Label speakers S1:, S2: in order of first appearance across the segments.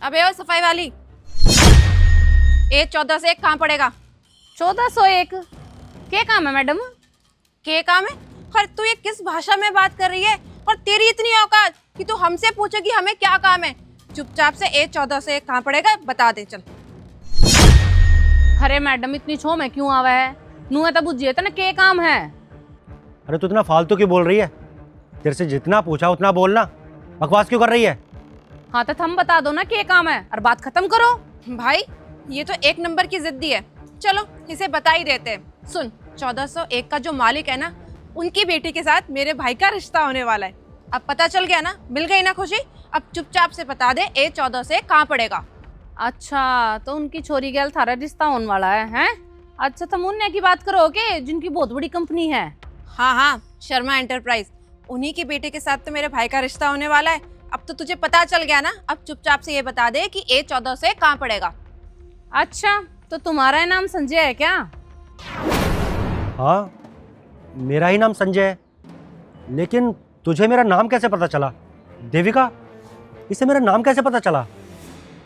S1: अबे ओ सफाई वाली, A1401 कहाँ पड़ेगा?
S2: 1401 क्या काम है मैडम?
S1: के काम है? और तू ये किस भाषा में बात कर रही है? और तेरी इतनी औकात कि तू हमसे पूछे कि हमें क्या काम है? चुपचाप से A1401 कहाँ पड़ेगा बता दे चल।
S2: अरे मैडम इतनी छो में क्यों आवा है? नुआ तो बुझिए तो ना के काम है।
S3: अरे तू इतना फालतू क्यों बोल रही है? तेरे से जितना पूछा उतना बोलना, बकवास क्यों कर रही है?
S2: हाँ तो थम बता दो ना के काम है और बात खत्म करो।
S1: भाई ये तो एक नंबर की जिद्दी है। चलो इसे बता ही देते हैं। सुन, 1401 का जो मालिक है ना, उनकी बेटी के साथ मेरे भाई का रिश्ता होने वाला है। अब पता चल गया ना, मिल गई ना खुशी। अब चुपचाप से बता दे A1401 कहाँ पड़ेगा।
S2: अच्छा तो उनकी छोरी गैल थारा रिश्ता होने वाला है हैं? अच्छा तुम उन्हें की बात करो के जिनकी बहुत बड़ी कंपनी है।
S1: हाँ हाँ, शर्मा एंटरप्राइज, उन्हीं की बेटे के साथ तो मेरे भाई का रिश्ता होने वाला है। अब तो तुझे पता चल गया ना। अब चुपचाप से ये बता दे कि A1401 कहाँ पड़ेगा।
S2: अच्छा तो तुम्हारा नाम संजय है क्या?
S3: हाँ, मेरा ही नाम संजय है। लेकिन तुझे मेरा नाम कैसे पता चला? देविका, इसे मेरा नाम कैसे पता चला?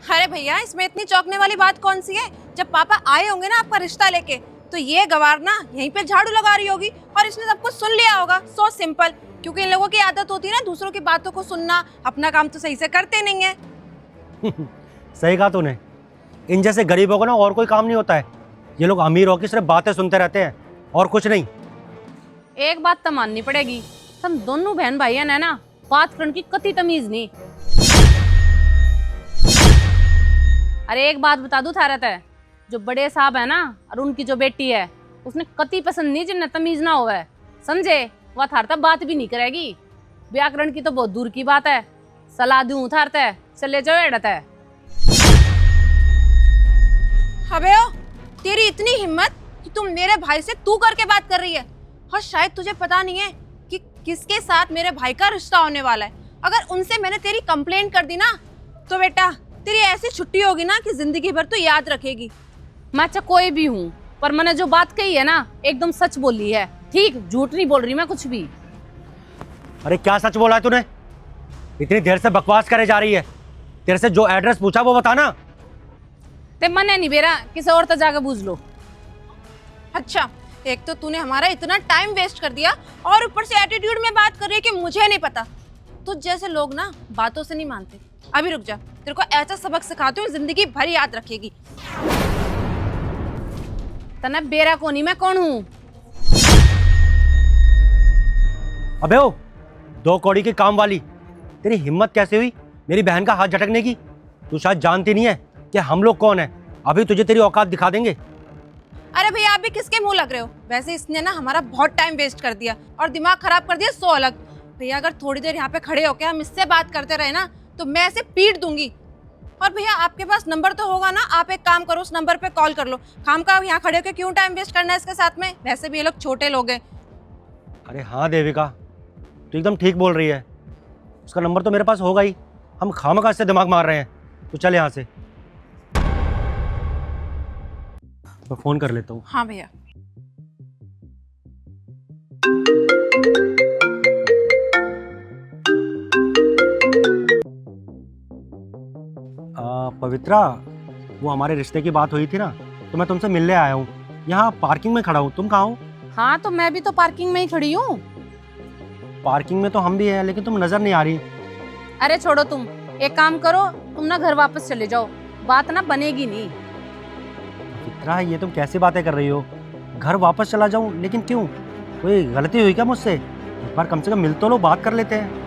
S1: अरे भैया, इसमें इतनी चौंकने वाली बात कौन सी है? जब पापा आए होंगे ना आपका रिश्ता लेके, तो ये गवार ना यहीं पे झाड़ू लगा रही होगी और इसने सब कुछ सुन लिया होगा। सो सिंपल, क्योंकि इन लोगों की आदत होती है ना दूसरों की बातों को सुनना। अपना काम तो सही से करते नहीं है।
S3: सही कहा तूने। इन जैसे गरीबों को ना और कोई काम नहीं होता है। ये लोग अमीर होकर सिर्फ बातें सुनते रहते हैं और कुछ नहीं।
S2: एक बात तो माननी पड़ेगी, तुम दोनों बहन भाइयों ने ना बात करने की कति तमीज नहीं। अरे एक बात बता दूं थारत है, जो बड़े साहब है ना और उनकी जो बेटी है, उसने कति पसंद नहीं जिन्हें तमीज ना होवे। समझे? वह थारता बात भी नहीं करेगी। व्याकरण की तो बहुत दूर की बात है। सलाह दूं थारता है, चले जाओ एड़त है।
S1: अबे ओ, तेरी इतनी हिम्मत कि तुम मेरे भाई से तू करके बात कर रही है। और शायद तुझे पता नहीं है कि किसके साथ मेरे भाई का रिश्ता होने वाला है। अगर उनसे मैंने तेरी कंप्लेंट कर दी ना, तो बेटा तेरी ऐसी छुट्टी होगी ना कि जिंदगी भर तू याद रखेगी।
S2: मैं अच्छा कोई भी हूँ, पर मैंने जो बात कही है ना एकदम सच बोली है। ठीक, झूठ नहीं बोल रही मैं कुछ भी।
S3: अरे क्या सच बोला है तूने? इतनी देर से बकवास करे जा रही है। तेरे से जो एड्रेस पूछा वो बताना।
S2: ते मने नहीं बेरा, किसी और तो जाकर पूछ लो।
S1: अच्छा, एक तो तूने हमारा इतना टाइम वेस्ट कर दिया और ऊपर से एटीट्यूड में बात कर रही है कि मुझे नहीं पता। तुझ जैसे लोग ना बातों से नहीं मानते। अभी रुक जा, तेरे को ऐसा सबक सिखाती हूँ जिंदगी भर याद रखेगी।
S2: तना बेरा कोनी मैं कौन हूँ?
S3: अबे ओ, 2 कौड़ी की काम वाली, तेरी हिम्मत कैसे हुई मेरी बहन का हाथ झटकने की? तू शायद जानती नहीं है कि हम लोग कौन है। अभी तुझे तेरी औकात दिखा देंगे।
S1: अरे भैया, आप भी किसके मुंह लग रहे हो? वैसे इसने ना हमारा बहुत टाइम वेस्ट कर दिया और दिमाग खराब कर दिया 100 अलग। भैया अगर थोड़ी देर यहाँ पे खड़े होके हम इससे बात करते रहे ना, तो मैं इसे पीट दूंगी। और भैया आपके पास नंबर तो होगा ना, आप एक काम करो, उस नंबर पे कॉल कर लो। काम का यहाँ खड़े होके क्यों टाइम वेस्ट करना है इसके साथ में? वैसे भी ये लोग छोटे लोग हैं।
S3: अरे हाँ देविका, तू एकदम ठीक बोल रही है। उसका नंबर तो मेरे पास होगा ही। हम खामखा से दिमाग मार रहे हैं। तो चल यहाँ से, मैं फोन कर लेता हूँ।
S1: हाँ भैया।
S3: पवित्रा, वो हमारे रिश्ते की बात हुई थी ना, तो मैं तुमसे मिलने आया हूँ। यहाँ पार्किंग में खड़ा हूँ। तुम कहाँ हो?
S2: हाँ तो मैं भी तो पार्किंग में ही खड़ी हूँ।
S3: पार्किंग में तो हम भी हैं, लेकिन तुम नजर नहीं आ रही।
S2: अरे छोड़ो, तुम एक काम करो, तुम ना घर वापस चले जाओ, बात ना बनेगी नहीं।
S3: पवित्रा, ये तुम कैसी बातें कर रही हो? घर वापस चला जाऊँ? लेकिन क्यों? कोई गलती हुई क्या मुझसे? एक बार कम से कम मिल तो लो, बात कर लेते हैं।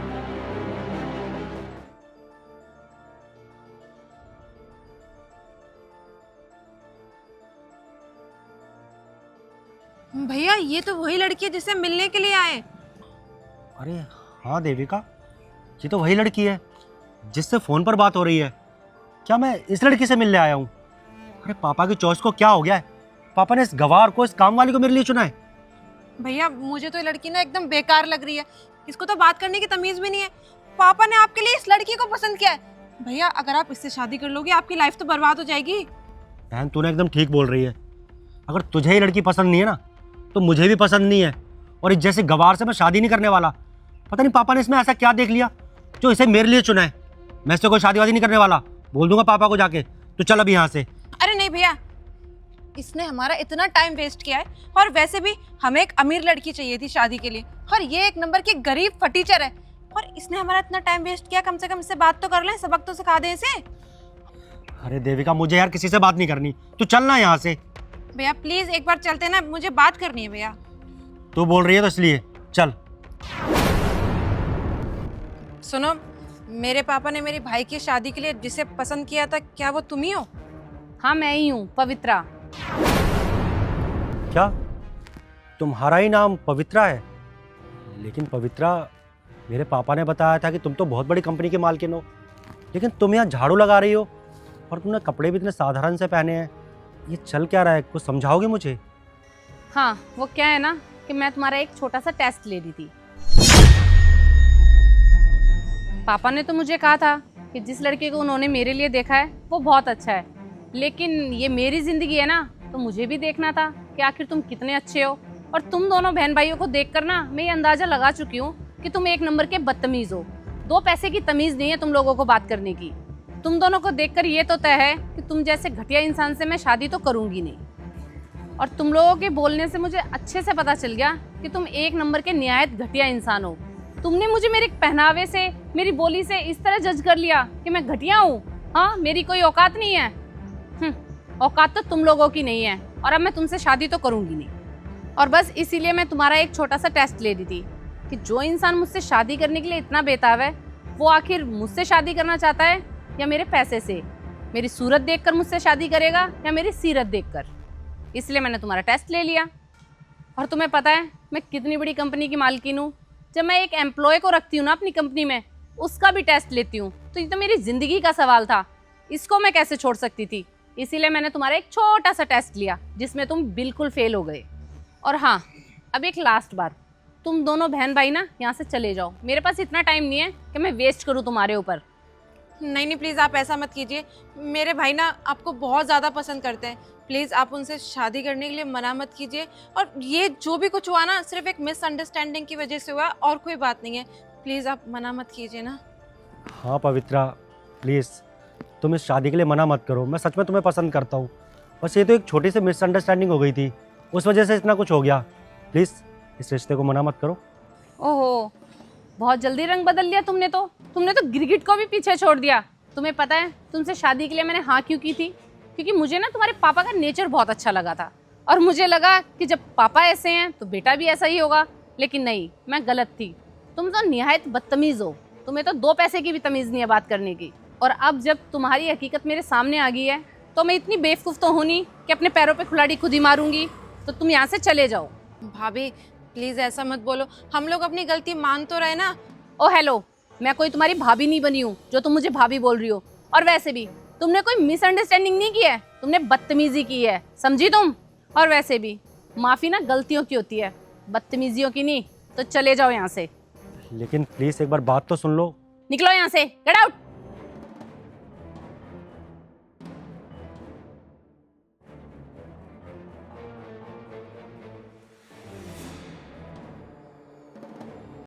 S1: भैया ये तो वही लड़की है जिससे मिलने के लिए आए।
S3: अरे हाँ देविका, ये तो वही लड़की है जिससे फोन पर बात हो रही है। क्या मैं इस लड़की से मिलने आया हूँ? अरे पापा की चॉइस को क्या हो गया है? पापा ने इस गवार को, इस काम वाली को मेरे लिए चुना है।
S1: भैया मुझे तो ये लड़की ना एकदम बेकार लग रही है। इसको तो बात करने की तमीज भी नहीं है। पापा ने आपके लिए इस लड़की को पसंद किया है। भैया अगर आप इससे शादी कर लोगे, आपकी लाइफ तो बर्बाद हो जाएगी।
S3: बहन, तूने एकदम ठीक बोल रही है। अगर तुझे ही लड़की पसंद नहीं है ना, तो मुझे भी पसंद नहीं है। और इस जैसे गवार से मैं शादी नहीं करने वाला। पता नहीं पापा ने इसमें ऐसा क्या देख लिया जो इसे मेरे लिए चुना है। मैं इससे कोई शादी वादी नहीं करने वाला। बोल दूंगा पापा को जाके। तो चल अभी यहाँ से।
S1: अरे नहीं भैया, इसने हमारा इतना टाइम वेस्ट किया है, और वैसे भी हमें एक अमीर लड़की चाहिए थी शादी के लिए, और ये एक नंबर की गरीब फटीचर है, और इसने हमारा इतना टाइम वेस्ट किया। कम से कम इससे बात तो कर लें, सबक तो सिखा दे इसे।
S3: अरे देविका, मुझे यार किसी से बात नहीं करनी, तू चल ना यहाँ से।
S1: भैया प्लीज एक बार चलते ना, मुझे बात करनी है भैया।
S3: तू बोल रही है तो इसलिए चल।
S1: सुनो, मेरे पापा ने मेरे भाई की शादी के लिए जिसे पसंद किया था, क्या वो तुम ही हो?
S2: हाँ मैं ही हूँ, पवित्रा।
S3: क्या तुम्हारा ही नाम पवित्रा है? लेकिन पवित्रा, मेरे पापा ने बताया था कि तुम तो बहुत बड़ी कंपनी के मालकिन हो, लेकिन तुम यहाँ झाड़ू लगा रही हो और तुमने कपड़े भी इतने साधारण से पहने हैं। ये चल क्या रहा है, कुछ समझाओगे मुझे?
S2: हाँ वो क्या है ना कि मैं तुम्हारा एक छोटा सा टेस्ट ले रही थी। पापा ने तो मुझे कहा था कि जिस लड़के को उन्होंने मेरे लिए देखा है वो बहुत अच्छा है, लेकिन ये मेरी जिंदगी है ना, तो मुझे भी देखना था कि आखिर तुम कितने अच्छे हो। और तुम दोनों बहन भाइयों को देखकर ना मैं ये अंदाजा लगा चुकी हूँ कि तुम एक नंबर के बदतमीज हो। दो पैसे की तमीज नहीं है तुम लोगों को बात करने की। तुम दोनों को देखकर ये तो तय है कि तुम जैसे घटिया इंसान से मैं शादी तो करूंगी नहीं। और तुम लोगों के बोलने से मुझे अच्छे से पता चल गया कि तुम एक नंबर के निहायत घटिया इंसान हो। तुमने मुझे मेरे पहनावे से, मेरी बोली से इस तरह जज कर लिया कि मैं घटिया हूँ। हाँ, मेरी कोई औकात नहीं है। औकात तो तुम लोगों की नहीं है, और अब मैं तुमसे शादी तो करूंगी नहीं। और बस इसीलिए मैं तुम्हारा एक छोटा सा टेस्ट ले रही थी कि जो इंसान मुझसे शादी करने के लिए इतना बेताब है, वो आखिर मुझसे शादी करना चाहता है या मेरे पैसे से? मेरी सूरत देखकर मुझसे शादी करेगा या मेरी सीरत देखकर? इसलिए मैंने तुम्हारा टेस्ट ले लिया। और तुम्हें पता है मैं कितनी बड़ी कंपनी की मालकिन हूँ। जब मैं एक एम्प्लॉय को रखती हूँ ना अपनी कंपनी में, उसका भी टेस्ट लेती हूँ। तो ये तो मेरी ज़िंदगी का सवाल था, इसको मैं कैसे छोड़ सकती थी? इसीलिए मैंने तुम्हारा एक छोटा सा टेस्ट लिया जिसमें तुम बिल्कुल फेल हो गए। और हाँ, अब एक लास्ट बात, तुम दोनों बहन भाई ना यहाँ से चले जाओ। मेरे पास इतना टाइम नहीं है कि मैं वेस्ट करूँ तुम्हारे ऊपर।
S1: नहीं नहीं, प्लीज़ आप ऐसा मत कीजिए। मेरे भाई ना आपको बहुत ज़्यादा पसंद करते हैं। प्लीज़ आप उनसे शादी करने के लिए मना मत कीजिए। और ये जो भी कुछ हुआ ना, सिर्फ एक मिसअंडरस्टैंडिंग की वजह से हुआ, और कोई बात नहीं है। प्लीज़ आप मना मत कीजिए ना।
S3: हाँ पवित्रा, प्लीज़ तुम इस शादी के लिए मना मत करो। मैं सच में तुम्हें पसंद करता हूँ, बस ये तो एक छोटी सी मिसअंडरस्टैंडिंग हो गई थी, उस वजह से इतना कुछ हो गया। प्लीज़ इस रिश्ते को मना मत करो।
S2: ओहो, बहुत जल्दी रंग बदल लिया तुमने तो गिरगिट को भी पीछे छोड़ दिया। तुम्हें पता है तुमसे शादी के लिए मैंने हाँ क्यों की थी? क्योंकि मुझे ना तुम्हारे पापा का नेचर बहुत अच्छा लगा था, और मुझे लगा कि जब पापा ऐसे हैं तो बेटा भी ऐसा ही होगा। लेकिन नहीं, मैं गलत थी। तुम तो निहायत बदतमीज़ हो। तुम्हें तो दो पैसे की भी तमीज़ नहीं है बात करने की। और अब जब तुम्हारी हकीकत मेरे सामने आ गई है, तो मैं इतनी बेवकूफ़ तो हूँ नहीं कि अपने पैरों पे कुल्हाड़ी खुद ही मारूंगी। तो तुम यहाँ से चले जाओ।
S1: भाभी प्लीज़ ऐसा मत बोलो, हम लोग अपनी गलती मान तो रहे ना।
S2: ओ हेलो, मैं कोई तुम्हारी भाभी नहीं बनी हूँ जो तुम मुझे भाभी बोल रही हो। और वैसे भी तुमने कोई मिसअंडरस्टैंडिंग नहीं की है, तुमने बदतमीजी की है, समझी तुम? और वैसे भी माफ़ी ना गलतियों की होती है, बदतमीजियों की नहीं। तो चले जाओ यहाँ से।
S3: लेकिन प्लीज़ एक बार बात तो सुन लो।
S2: निकलो यहाँ से, गेट आउट।